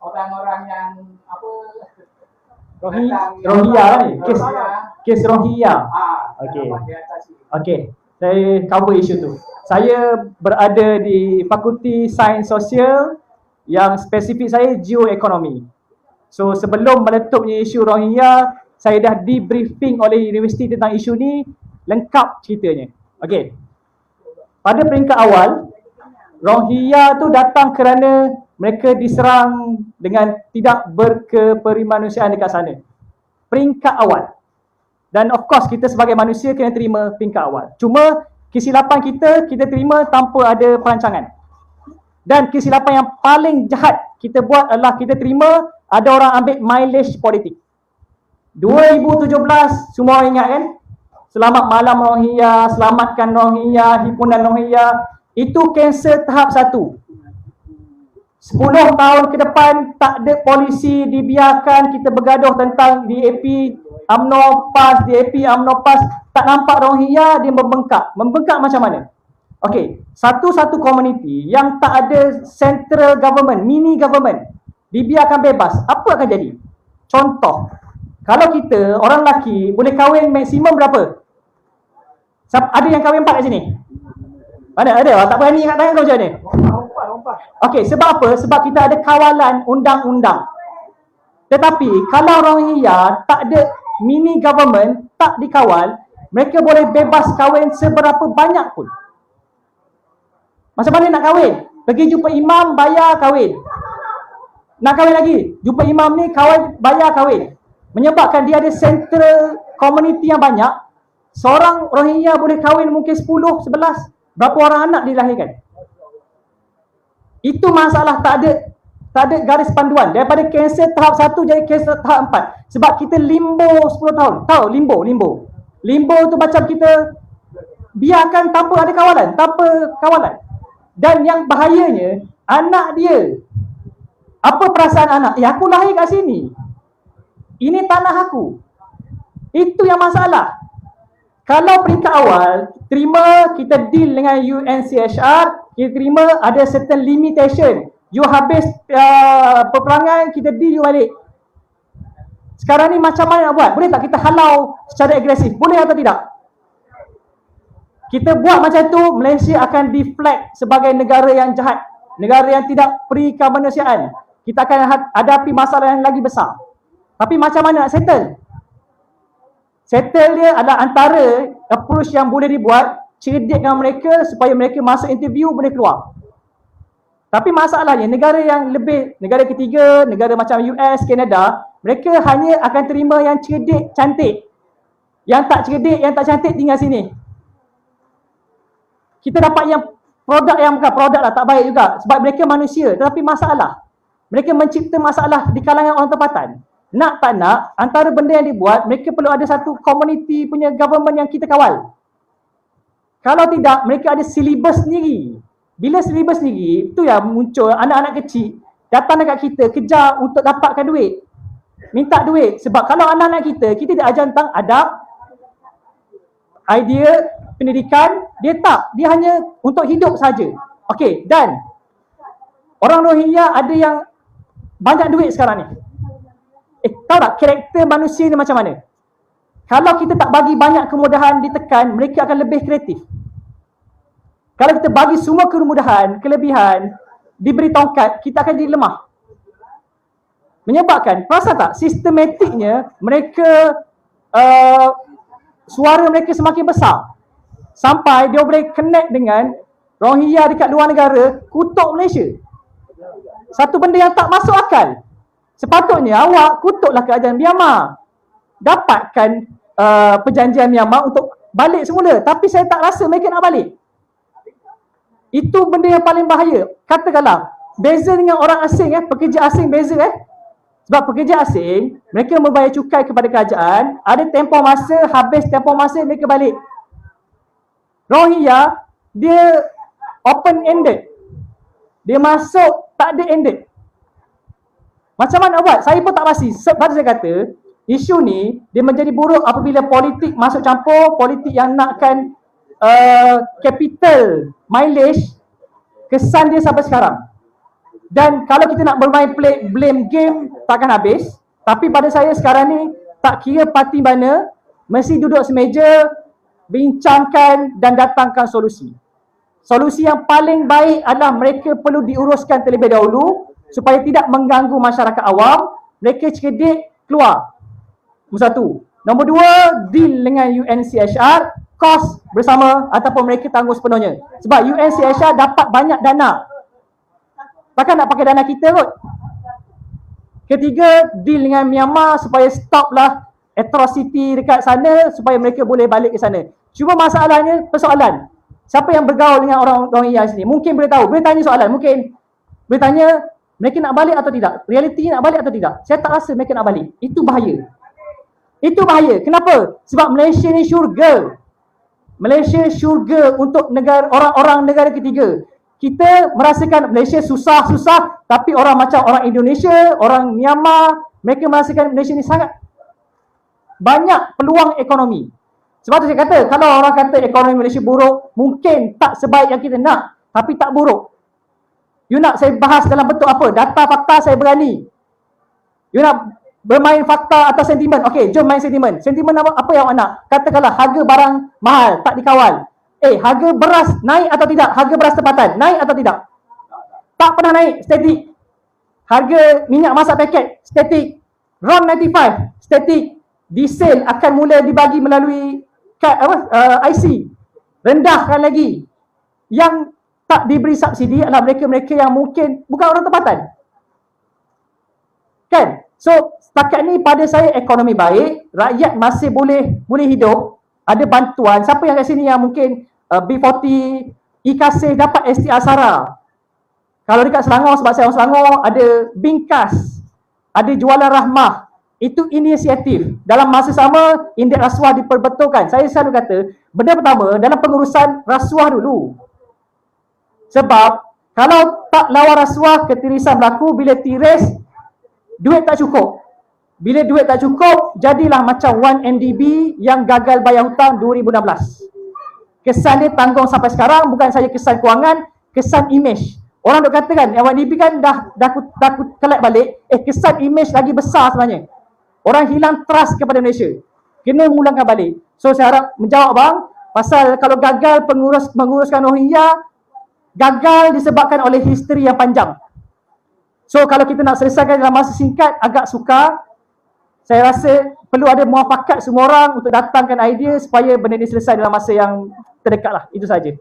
orang-orang yang apa Rohingya kan ni? Kes Rohingya. Okey. Okey. Saya cover isu tu. Saya berada di Fakulti Sains Sosial yang spesifik saya geoekonomi. So sebelum meletupnya isu Rohingya, saya dah debriefing oleh universiti tentang isu ni, lengkap ceritanya. Okey. Pada peringkat awal, Rohingya tu datang kerana mereka diserang dengan tidak berkeperimanusiaan dekat sana. Peringkat awal. Dan of course kita sebagai manusia kena terima peringkat awal. Cuma kesilapan kita terima tanpa ada perancangan. Dan kesilapan yang paling jahat kita buat adalah kita terima ada orang ambil mileage politik. 2017 semua orang ingat kan? Selamat malam Rohingya, selamatkan Rohingya, himpunan Rohingya. Itu kanser tahap 1. 10 tahun ke depan tak ada polisi, dibiarkan kita bergaduh tentang DAP, UMNO PAS, DAP, UMNO PAS. Tak nampak Rohingya, dia membengkak. Membengkak macam mana? Okey, satu-satu komuniti yang tak ada central government, mini government, dibiarkan bebas, apa akan jadi? Contoh, kalau kita orang lelaki boleh kahwin maksimum berapa? Ada yang kahwin 4 kat sini? Mana ada? Tak berani angkat tangan kau macam ni? Okey, sebab apa? Sebab kita ada kawalan undang-undang. Tetapi kalau Rohingya tak ada mini government, tak dikawal, mereka boleh bebas kahwin seberapa banyak pun. Macam mana nak kahwin? Pergi jumpa imam, bayar kahwin. Nak kahwin lagi? Jumpa imam ni, kahwin, bayar kahwin. Menyebabkan dia ada central community yang banyak. Seorang Rohingya boleh kahwin mungkin 10, 11. Berapa orang anak dilahirkan? Itu masalah tak ada garis panduan. Daripada kanser tahap 1 jadi kanser tahap 4. Sebab kita limbo 10 tahun. Tahu limbo? Limbo tu macam kita biarkan tanpa ada kawalan, Dan yang bahayanya, anak dia. Apa perasaan anak? Aku lahir kat sini. Ini tanah aku. Itu yang masalah. Kalau peringkat awal, terima kita deal dengan UNCHR, kita terima ada certain limitation. You habis peperangan, kita deal you balik. Sekarang ni macam mana nak buat? Boleh tak kita halau secara agresif? Boleh atau tidak? Kita buat macam tu, Malaysia akan deflect sebagai negara yang jahat, negara yang tidak peri kemanusiaan. Kita akan hadapi masalah yang lagi besar. Tapi macam mana nak settle? Settle dia adalah antara approach yang boleh dibuat, cerdik dengan mereka supaya mereka masuk interview boleh keluar. Tapi masalahnya negara yang lebih, negara ketiga, negara macam US, Canada, mereka hanya akan terima yang cerdik, cantik. Yang tak cerdik, yang tak cantik tinggal sini. Kita dapat yang produk yang bukan produk lah, tak baik juga. Sebab mereka manusia, tetapi masalah. Mereka mencipta masalah di kalangan orang tempatan. Nak tak nak, antara benda yang dibuat, mereka perlu ada satu community punya government yang kita kawal. Kalau tidak, mereka ada silibus sendiri. Bila silibus sendiri, itu yang muncul anak-anak kecil datang dekat kita, kejar untuk dapatkan duit. Minta duit. Sebab kalau anak-anak kita tidak ajar tentang adab, idea, pendidikan, dia tak. Dia hanya untuk hidup saja. Okey, dan orang Rohingya ada yang banyak duit sekarang ni. Tahu tak karakter manusia ni macam mana? Kalau kita tak bagi banyak kemudahan ditekan, mereka akan lebih kreatif. Kalau kita bagi semua kemudahan, kelebihan, diberi tongkat, kita akan jadi lemah. Menyebabkan, perasan tak, sistematiknya mereka, suara mereka semakin besar. Sampai dia boleh connect dengan Rohingya dekat luar negara, kutuk Malaysia. Satu benda yang tak masuk akal. Sepatutnya awak kutuklah kerajaan Myanmar. Dapatkan perjanjian Myanmar untuk balik semula. Tapi saya tak rasa mereka nak balik. Itu benda yang paling bahaya. Katakanlah, beza dengan orang asing, pekerja asing beza. Sebab pekerja asing, mereka membayar cukai kepada kerajaan, ada tempoh masa, habis tempoh masa mereka balik. Rohingya, dia open-ended. Dia masuk, tak ada ended. Macam mana buat? Saya pun tak pasti. Sebab saya kata, isu ni dia menjadi buruk apabila politik masuk campur, politik yang nakkan capital mileage, kesan dia sampai sekarang. Dan kalau kita nak bermain blame game, takkan habis. Tapi pada saya sekarang ni, tak kira parti mana, mesti duduk semeja, bincangkan dan datangkan solusi. Solusi yang paling baik adalah mereka perlu diuruskan terlebih dahulu supaya tidak mengganggu masyarakat awam. Mereka cerdik keluar. Nombor satu. Nombor dua, deal dengan UNCHR, kos bersama ataupun mereka tanggung sepenuhnya. Sebab UNCHR dapat banyak dana. Takkan nak pakai dana kita kot. Ketiga, deal dengan Myanmar supaya stoplah atrocity dekat sana supaya mereka boleh balik ke sana. Cuma masalahnya, persoalan, siapa yang bergaul dengan orang Rohingya sini? Mungkin boleh tahu, boleh tanya soalan, mungkin boleh tanya mereka nak balik atau tidak? Realiti nak balik atau tidak? Saya tak rasa mereka nak balik. Itu bahaya. Itu bahaya. Kenapa? Sebab Malaysia ni syurga. Malaysia syurga untuk negara orang-orang negara ketiga. Kita merasakan Malaysia susah-susah, tapi orang macam orang Indonesia, orang Myanmar, mereka merasakan Malaysia ni sangat banyak peluang ekonomi. Sebab tu saya kata, kalau orang kata ekonomi Malaysia buruk, mungkin tak sebaik yang kita nak, tapi tak buruk. You nak saya bahas dalam bentuk apa? Data, fakta, saya berani. You nak bermain fakta atau sentimen? Okey, jom main sentimen. Sentimen apa yang awak nak? Katakanlah harga barang mahal, tak dikawal. Harga beras naik atau tidak? Harga beras tempatan naik atau tidak? Tak pernah naik, statik. Harga minyak masak paket, statik. RON 95, statik. Diesel akan mula dibagi melalui IC. Rendahkan lagi. Yang tak diberi subsidi adalah mereka-mereka yang mungkin bukan orang tempatan. Kan? So, setakat ni pada saya ekonomi baik, rakyat masih boleh hidup, ada bantuan. Siapa yang kat sini yang mungkin B40, IKASih dapat STR SARA. Kalau dekat Selangor, sebab saya orang Selangor, ada Bingkas, ada Jualan Rahmah. Itu inisiatif. Dalam masa sama, indeks rasuah diperbetulkan. Saya selalu kata, benda pertama, dalam pengurusan rasuah dulu. Sebab, kalau tak lawan rasuah, ketirisan berlaku, bila tiris, duit tak cukup. Bila duit tak cukup, jadilah macam 1MDB yang gagal bayar hutang 2016. Kesan dia tanggung sampai sekarang, bukan saja kesan kewangan, kesan image. Orang duk katakan, 1MDB kan dah collect balik, kesan image lagi besar sebenarnya. Orang hilang trust kepada Malaysia. Kena mengulangkan balik. So saya harap menjawab bang, pasal kalau gagal menguruskan Rohingya, gagal disebabkan oleh history yang panjang. So kalau kita nak selesaikan dalam masa singkat, agak sukar. Saya rasa perlu ada muafakat semua orang untuk datangkan idea supaya benda ni selesai dalam masa yang terdekat lah. Itu saja.